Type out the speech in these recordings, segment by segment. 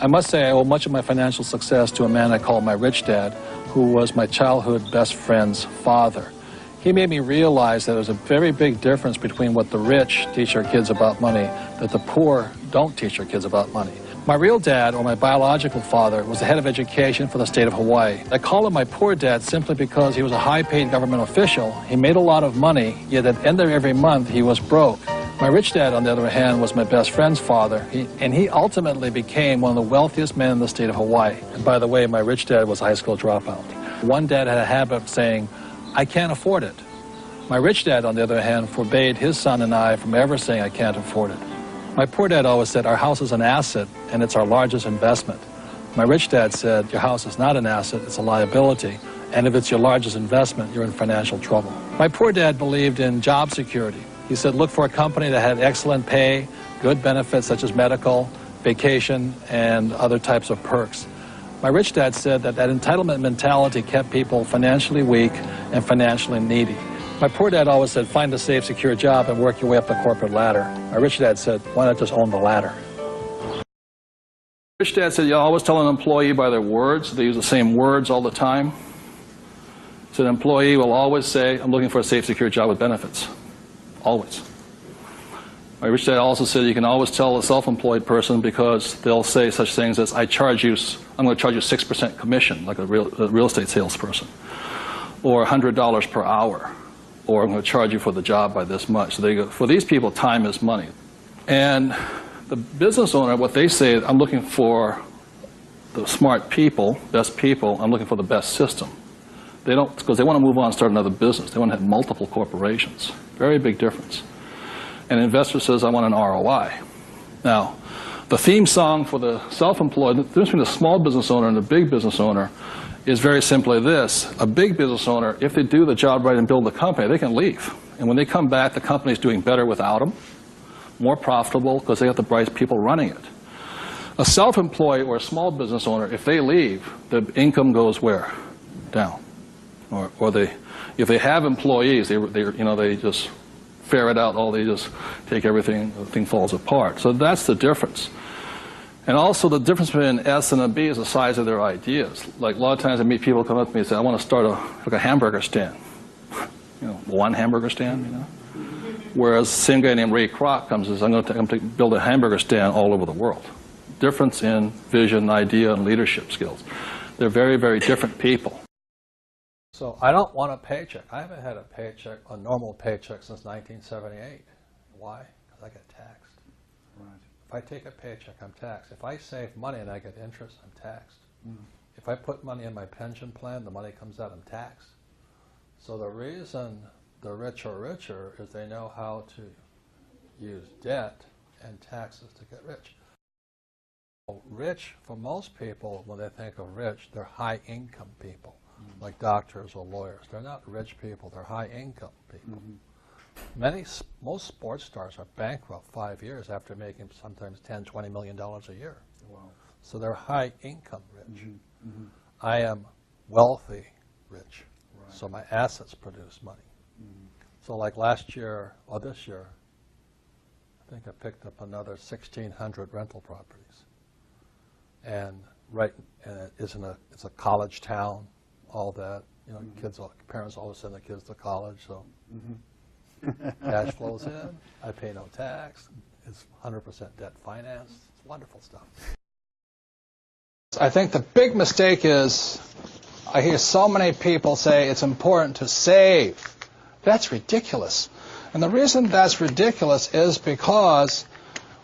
I must say I owe much of my financial success to a man I call my rich dad, who was my childhood best friend's father. He made me realize that there's a very big difference between what the rich teach their kids about money, that the poor don't teach their kids about money. My real dad, or my biological father, was the head of education for the state of Hawaii. I call him my poor dad simply because he was a high-paid government official. He made a lot of money, yet at the end of every month he was broke. My rich dad, on the other hand, was my best friend's father, and he ultimately became one of the wealthiest men in the state of Hawaii. And by the way, my rich dad was a high school dropout. One dad had a habit of saying, "I can't afford it." My rich dad, on the other hand, forbade his son and I from ever saying, "I can't afford it." My poor dad always said, "Our house is an asset, and it's our largest investment." My rich dad said, "Your house is not an asset, it's a liability, and if it's your largest investment, you're in financial trouble." My poor dad believed in job security. He said, look for a company that had excellent pay, good benefits such as medical, vacation, and other types of perks. My rich dad said that entitlement mentality kept people financially weak and financially needy. My poor dad always said, find a safe, secure job and work your way up the corporate ladder. My rich dad said, why not just own the ladder? Rich dad said, you always tell an employee by their words. They use the same words all the time. So an employee will always say, I'm looking for a safe, secure job with benefits. Always. My rich dad also said you can always tell a self-employed person because they'll say such things as, I'm going to charge you 6% commission, like a real estate salesperson, or $100 per hour, or I'm going to charge you for the job by this much. So they go, for these people, time is money. And the business owner, what they say, I'm looking for the smart people, best people, I'm looking for the best system. They don't, because they want to move on and start another business. They want to have multiple corporations. Very big difference. And an investor says, I want an ROI. Now, the theme song for the self-employed, the difference between a small business owner and a big business owner is very simply this. A big business owner, if they do the job right and build the company, they can leave. And when they come back, the company's doing better without them, more profitable because they got the bright people running it. A self-employed or a small business owner, if they leave, the income goes where? Down. If they have employees, they just ferret out they just take everything, the thing falls apart. So that's the difference. And also the difference between an S and a B is the size of their ideas. Like a lot of times I meet people come up to me and say, I want to start a hamburger stand. One hamburger stand, Whereas the same guy named Ray Kroc comes and says, I'm going to build a hamburger stand all over the world. Difference in vision, idea, and leadership skills. They're very, very different people. So I don't want a paycheck. I haven't had a paycheck, a normal paycheck, since 1978. Why? Because I get taxed. Right. If I take a paycheck, I'm taxed. If I save money and I get interest, I'm taxed. If I put money in my pension plan, the money comes out, I'm taxed. So the reason the rich are richer is they know how to use debt and taxes to get rich. Rich, for most people, when they think of rich, they're high-income people. Like doctors or lawyers. They're not rich people, they're high-income people. Most sports stars are bankrupt 5 years after making sometimes $10, $20 million a year. Wow. So they're high-income rich. I am wealthy rich. Right. So my assets produce money. So like last year, or this year, I think I picked up another 1,600 rental properties. And it's a college town. All that, parents always send their kids to college, so cash flows in, I pay no tax, it's 100% debt financed, it's wonderful stuff. I think the big mistake is, I hear so many people say it's important to save. That's ridiculous. And the reason that's ridiculous is because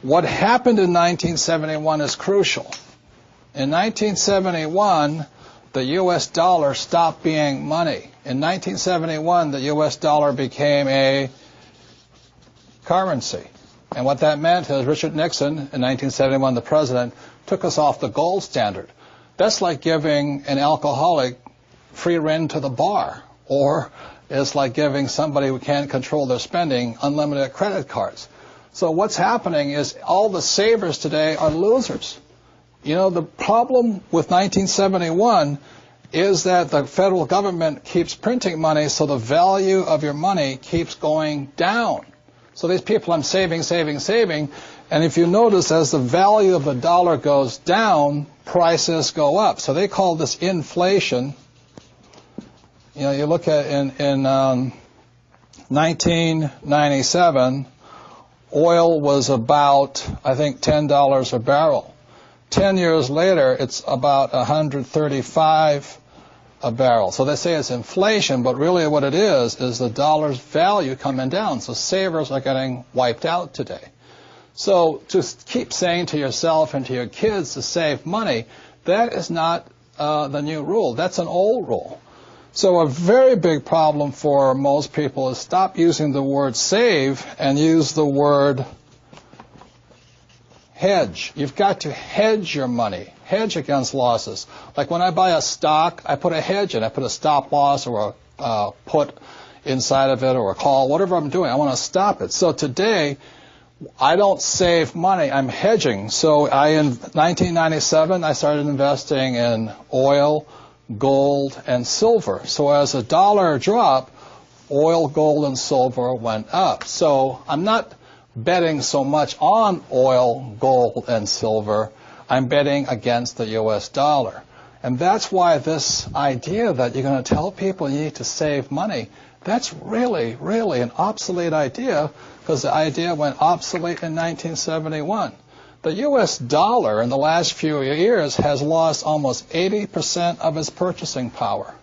what happened in 1971 is crucial. In 1971, the U.S. dollar stopped being money. In 1971, the U.S. dollar became a currency. And what that meant is Richard Nixon, in 1971, the president, took us off the gold standard. That's like giving an alcoholic free rein to the bar, or it's like giving somebody who can't control their spending unlimited credit cards. So what's happening is all the savers today are losers. The problem with 1971 is that the federal government keeps printing money, so the value of your money keeps going down. So these people, I'm saving, And if you notice, as the value of the dollar goes down, prices go up. So they call this inflation. You know, you look at in 1997, oil was about, I think, $10 a barrel. 10 years later, it's about $135 a barrel. So they say it's inflation, but really what it is the dollar's value coming down. So savers are getting wiped out today. So to keep saying to yourself and to your kids to save money, that is not the new rule. That's an old rule. So a very big problem for most people is stop using the word save and use the word hedge. You've got to hedge your money, hedge against losses. Like when I buy a stock, I put a hedge in. I put a stop loss or a put inside of it or a call, whatever I'm doing. I want to stop it. So today, I don't save money, I'm hedging. So in 1997, I started investing in oil, gold, and silver. So as the dollar dropped, oil, gold, and silver went up. So I'm not betting so much on oil, gold, and silver. I'm betting against the U.S. dollar. And that's why this idea that you're going to tell people you need to save money, that's really, really an obsolete idea, because the idea went obsolete in 1971. The U.S. dollar in the last few years has lost almost 80% of its purchasing power.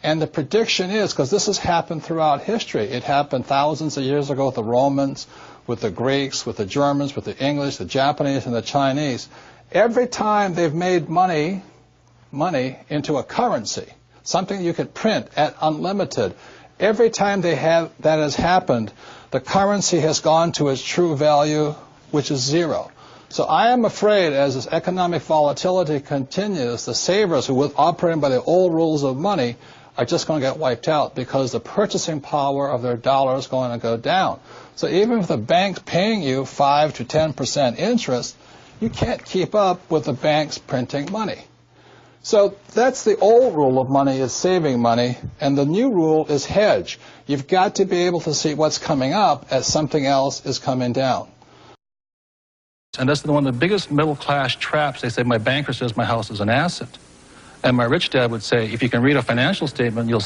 And the prediction is, because this has happened throughout history, it happened thousands of years ago with the Romans, with the Greeks, with the Germans, with the English, the Japanese, and the Chinese. Every time they've made money into a currency, something you could print at unlimited, every time that has happened, the currency has gone to its true value, which is zero. So I am afraid as this economic volatility continues, the savers who were operating by the old rules of money are just going to get wiped out because the purchasing power of their dollar is going to go down. So even if the bank's paying you 5 to 10% interest, you can't keep up with the banks printing money. So that's the old rule of money, is saving money, and the new rule is hedge. You've got to be able to see what's coming up as something else is coming down. And that's one of the biggest middle-class traps. They say, my banker says my house is an asset. And my rich dad would say, if you can read a financial statement, you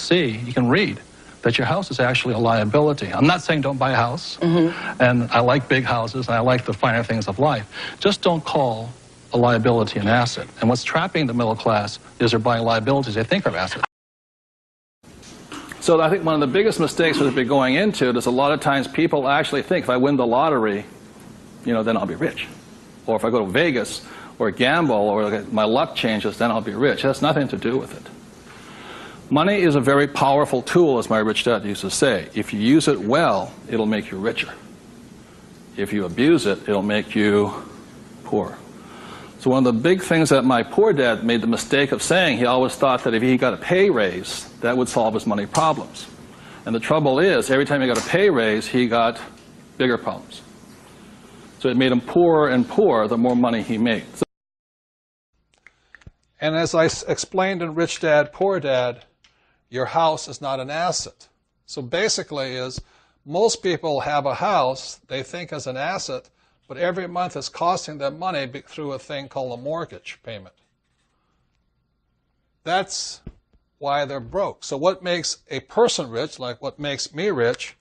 can read that your house is actually a liability. I'm not saying don't buy a house, and I like big houses, and I like the finer things of life. Just don't call a liability an asset. And what's trapping the middle class is they're buying liabilities they think are assets. So I think one of the biggest mistakes we've been going into is a lot of times people actually think if I win the lottery, then I'll be rich. Or if I go to Vegas or gamble or my luck changes, then I'll be rich. It has nothing to do with it. Money is a very powerful tool, as my rich dad used to say. If you use it well, it'll make you richer. If you abuse it, it'll make you poor. So one of the big things that my poor dad made the mistake of saying, he always thought that if he got a pay raise, that would solve his money problems. And the trouble is, every time he got a pay raise, he got bigger problems. So it made him poorer and poorer the more money he made. And as I explained in Rich Dad, Poor Dad, your house is not an asset. So basically is, most people have a house they think is an asset, but every month it's costing them money through a thing called a mortgage payment. That's why they're broke. So what makes a person rich, like what makes me rich,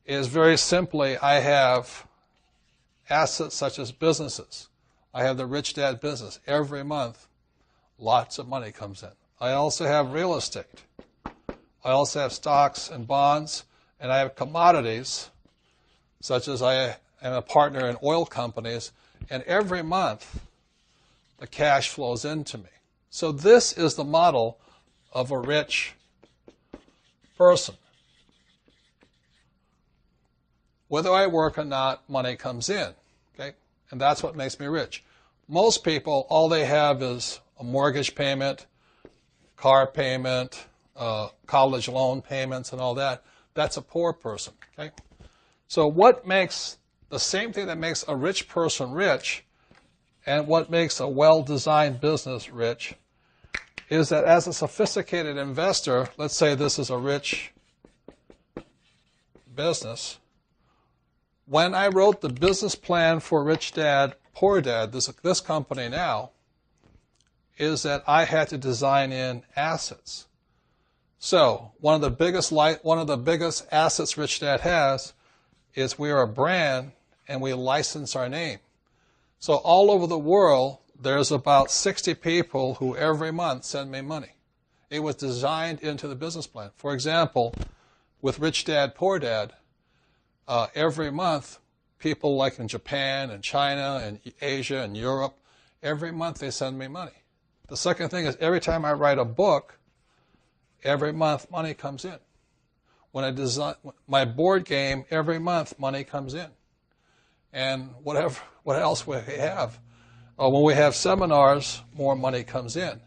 is very simply I have assets such as businesses. I have the Rich Dad business. Every month, lots of money comes in. I also have real estate. I also have stocks and bonds, and I have commodities, such as I am a partner in oil companies, and every month the cash flows into me. So this is the model of a rich person. Whether I work or not, money comes in, okay? And that's what makes me rich. Most people, all they have is a mortgage payment, car payment, college loan payments and all that. That's a poor person, okay? So what makes the same thing that makes a rich person rich and what makes a well-designed business rich is that as a sophisticated investor, let's say this is a rich business, When I wrote the business plan for Rich Dad, Poor Dad, this company now, is that I had to design in assets. So one of the biggest assets Rich Dad has is we are a brand and we license our name. So all over the world, there's about 60 people who every month send me money. It was designed into the business plan. For example, with Rich Dad, Poor Dad, every month, people like in Japan and China and Asia and Europe, every month they send me money. The second thing is every time I write a book, every month money comes in. When I design my board game, every month money comes in. And what else we have? When we have seminars, more money comes in.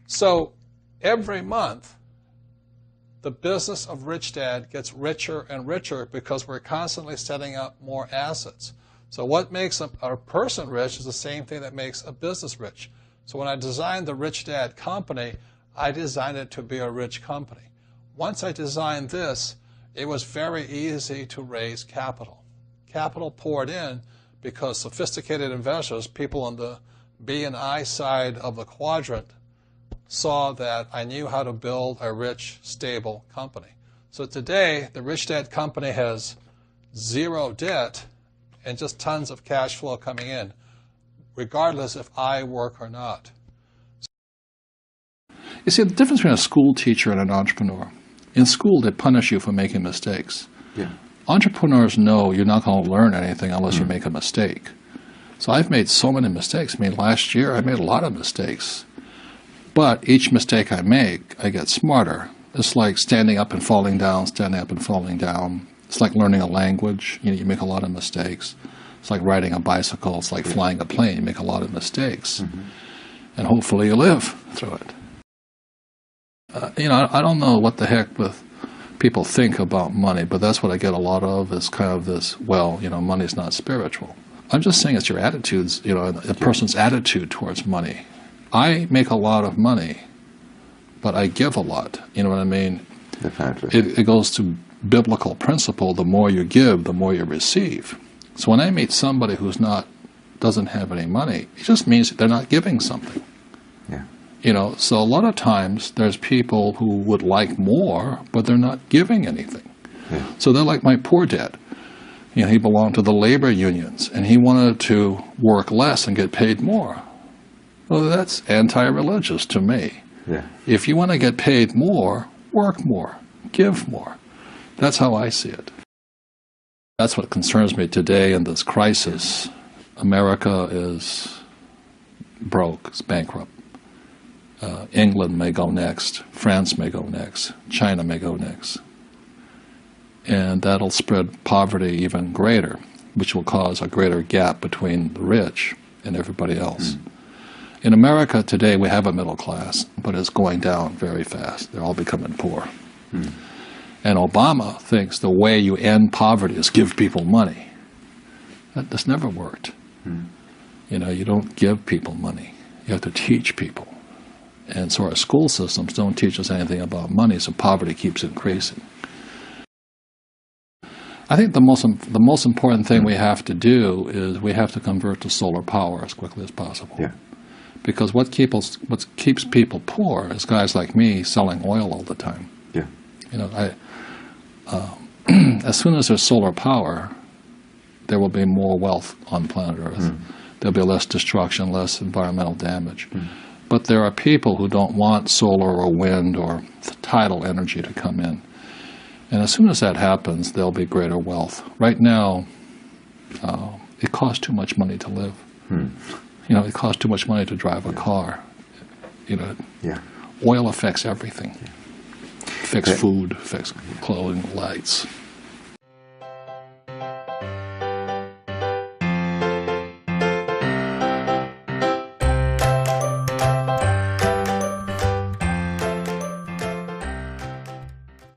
So every month, the business of Rich Dad gets richer and richer because we're constantly setting up more assets. So what makes a person rich is the same thing that makes a business rich. So when I designed the Rich Dad company, I designed it to be a rich company. Once I designed this, it was very easy to raise capital. Capital poured in because sophisticated investors, people on the B and I side of the quadrant, saw that I knew how to build a rich, stable company. So today, the Rich Dad company has zero debt and just tons of cash flow coming in, regardless if I work or not. You see, the difference between a school teacher and an entrepreneur. In school, they punish you for making mistakes. Yeah. Entrepreneurs know you're not going to learn anything unless you make a mistake. So I've made so many mistakes. I mean, last year I made a lot of mistakes. But each mistake I make, I get smarter. It's like standing up and falling down, standing up and falling down. It's like learning a language. You make a lot of mistakes. It's like riding a bicycle. It's like flying a plane. You make a lot of mistakes. And hopefully you live through it. I don't know what the heck with people think about money, but that's what I get a lot of is kind of this, money's not spiritual. I'm just saying it's your attitudes, a person's attitude towards money. I make a lot of money, but I give a lot. You know what I mean? It goes to biblical principle. The more you give, the more you receive. So when I meet somebody who's doesn't have any money, it just means they're not giving something. Yeah. So a lot of times there's people who would like more, but they're not giving anything. Yeah. So they're like my poor dad. He belonged to the labor unions, and he wanted to work less and get paid more. Well, that's anti-religious to me. Yeah. If you want to get paid more, work more, give more. That's how I see it. That's what concerns me today in this crisis. America is broke, it's bankrupt. England may go next, France may go next, China may go next. And that'll spread poverty even greater, which will cause a greater gap between the rich and everybody else. In America today, we have a middle class, but it's going down very fast. They're all becoming poor. And Obama thinks the way you end poverty is give people money. That's never worked. You don't give people money. You have to teach people. And so our school systems don't teach us anything about money, so poverty keeps increasing. I think the most important thing we have to do is we have to convert to solar power as quickly as possible. Yeah. Because what keeps people poor is guys like me selling oil all the time. Yeah. As soon as there's solar power, there will be more wealth on planet Earth. There'll be less destruction, less environmental damage. But there are people who don't want solar or wind or tidal energy to come in. And as soon as that happens, there'll be greater wealth. Right now, it costs too much money to live. It costs too much money to drive a car. Oil affects everything. Affects food, affects clothing, lights.